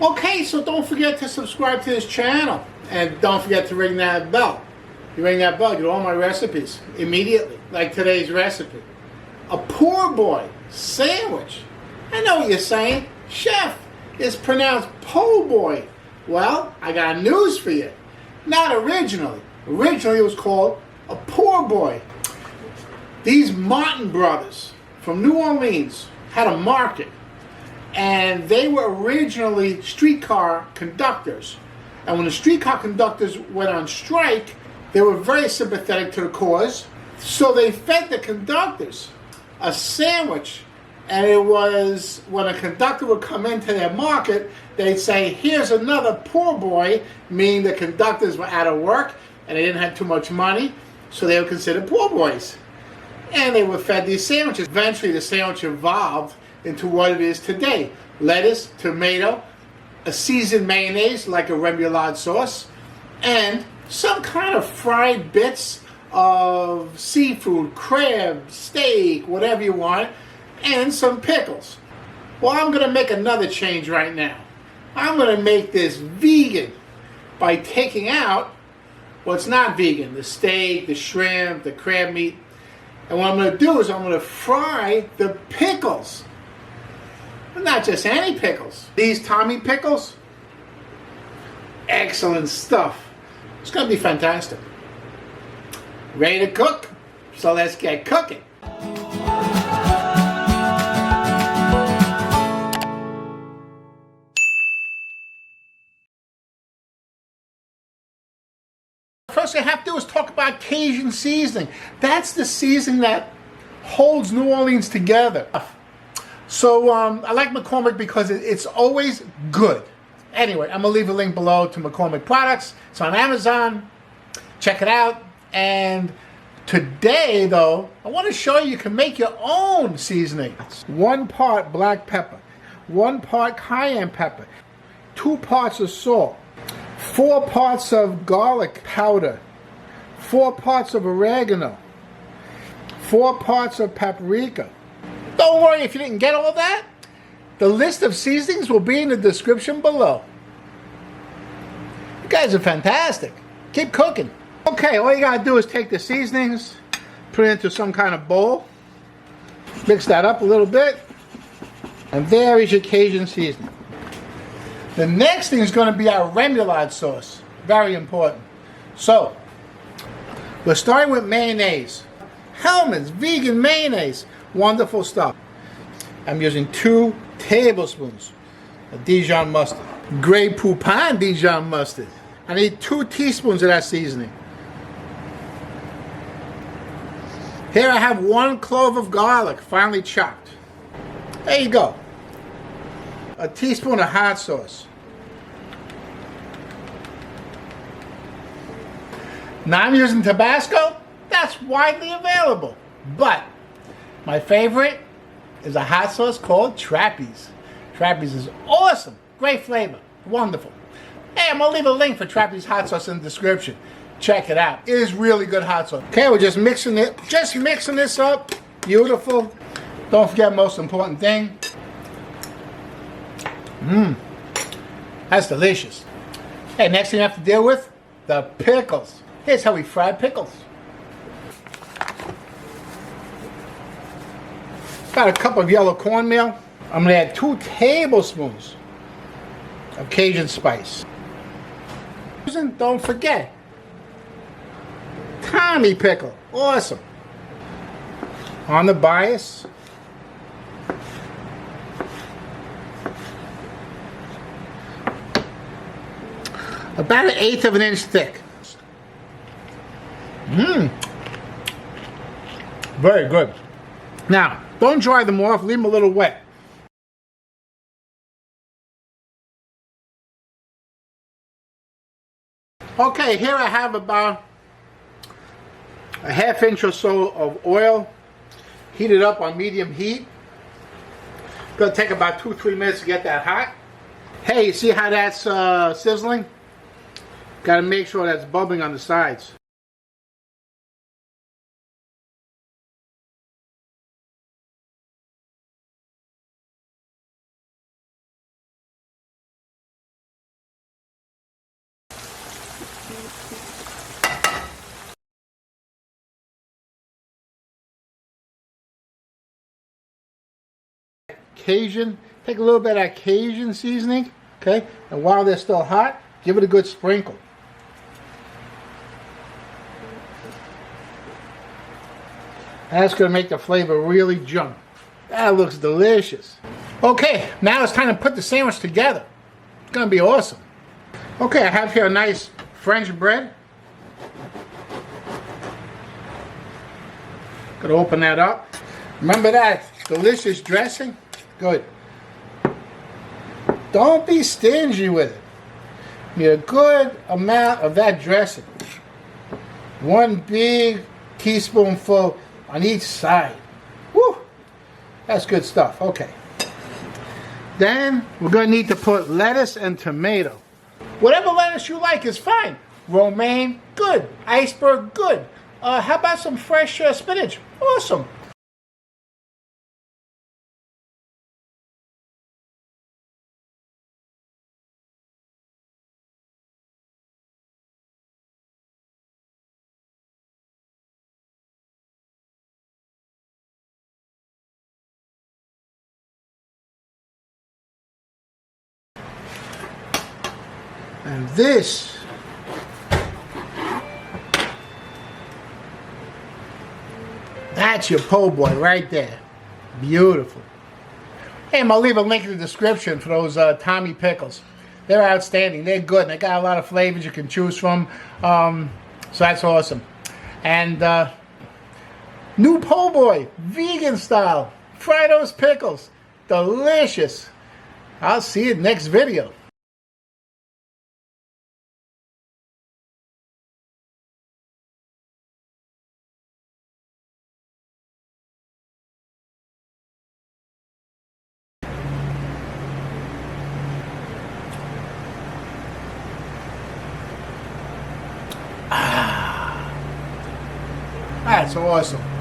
Okay, so don't forget to subscribe to this channel. And don't forget to ring that bell. You ring that bell, you get all my recipes immediately, like today's recipe. A poor boy sandwich. I know what you're saying. Chef, it's pronounced po' boy. Well, I got news for you. Not originally. Originally it was called a poor boy. These Martin brothers from New Orleans had a market, and they were originally streetcar conductors. And when the streetcar conductors went on strike, they were very sympathetic to the cause, so they fed the conductors a sandwich. And it was when a conductor would come into their market, they'd say, here's another poor boy, meaning the conductors were out of work and they didn't have too much money, so they were considered poor boys. And they were fed these sandwiches. Eventually the sandwich evolved into what it is today. Lettuce, tomato, a seasoned mayonnaise like a remoulade sauce, and some kind of fried bits of seafood, crab, steak, whatever you want, and some pickles. Well, I'm going to make another change right now. I'm going to make this vegan by taking out what's not vegan, the steak, the shrimp, the crab meat. And what I'm going to do is I'm going to fry the pickles. But not just any pickles. These Tommy Pickles. Excellent stuff. It's going to be fantastic. Ready to cook? So let's get cooking. First thing I have to do is talk about Cajun seasoning. That's the seasoning that holds New Orleans together. So I like McCormick because it's always good. Anyway, I'm going to leave a link below to McCormick products. It's on Amazon. Check it out. And today, though, I want to show you can make your own seasoning. 1 part black pepper, 1 part cayenne pepper, 2 parts of salt, 4 parts of garlic powder, 4 parts of oregano, 4 parts of paprika. Don't worry if you didn't get all that. The list of seasonings will be in the description below. You guys are fantastic. Keep cooking. Okay, all you gotta do is take the seasonings, put it into some kind of bowl, mix that up a little bit, and there is your Cajun seasoning. The next thing is going to be our remoulade sauce. Very important. So, we're starting with mayonnaise. Hellmann's vegan mayonnaise. Wonderful stuff. I'm using 2 tablespoons of Dijon mustard. Grey Poupon Dijon mustard. I need 2 teaspoons of that seasoning. Here I have 1 clove of garlic, finely chopped. There you go. A teaspoon of hot sauce. Now I'm using Tabasco. That's widely available. But my favorite is a hot sauce called Trappy's. Trappy's is awesome. Great flavor. Wonderful. Hey, I'm going to leave a link for Trappy's hot sauce in the description. Check it out. It is really good hot sauce. Okay, we're just mixing it. Just mixing this up. Beautiful. Don't forget most important thing. That's delicious. Hey, next thing you have to deal with, the pickles. Here's how we fry pickles. About a cup of yellow cornmeal. I'm going to add 2 tablespoons of Cajun spice. Don't forget, Tommy Pickle. Awesome. On the bias. About 1/8 of an inch thick. Very good. Now, don't dry them off, leave them a little wet. Okay, here I have about a 1/2 inch or so of oil. Heat it up on medium heat. It's going to take about 2-3 minutes to get that hot. Hey, you see how that's sizzling? Got to make sure that's bubbling on the sides. Cajun, take a little bit of that Cajun seasoning, okay? And while they're still hot, give it a good sprinkle. That's going to make the flavor really jump. That looks delicious. Okay, now it's time to put the sandwich together. It's going to be awesome. Okay, I have here a nice French bread. Going to open that up. Remember that delicious dressing? Good. Don't be stingy with it. You need a good amount of that dressing. One big teaspoonful on each side. Woo! That's good stuff. Okay. Then we're going to need to put lettuce and tomato. Whatever lettuce you like is fine. Romaine, good. Iceberg, good. How about some fresh spinach? Awesome. And this that's your po' boy right there. Beautiful. Hey, I'll leave a link in the description for those Tommy Pickles. They're outstanding. They're good. And they got a lot of flavors you can choose from. So that's awesome. And new po' boy, vegan style. Fry those pickles. Delicious. I'll see you next video. That's awesome.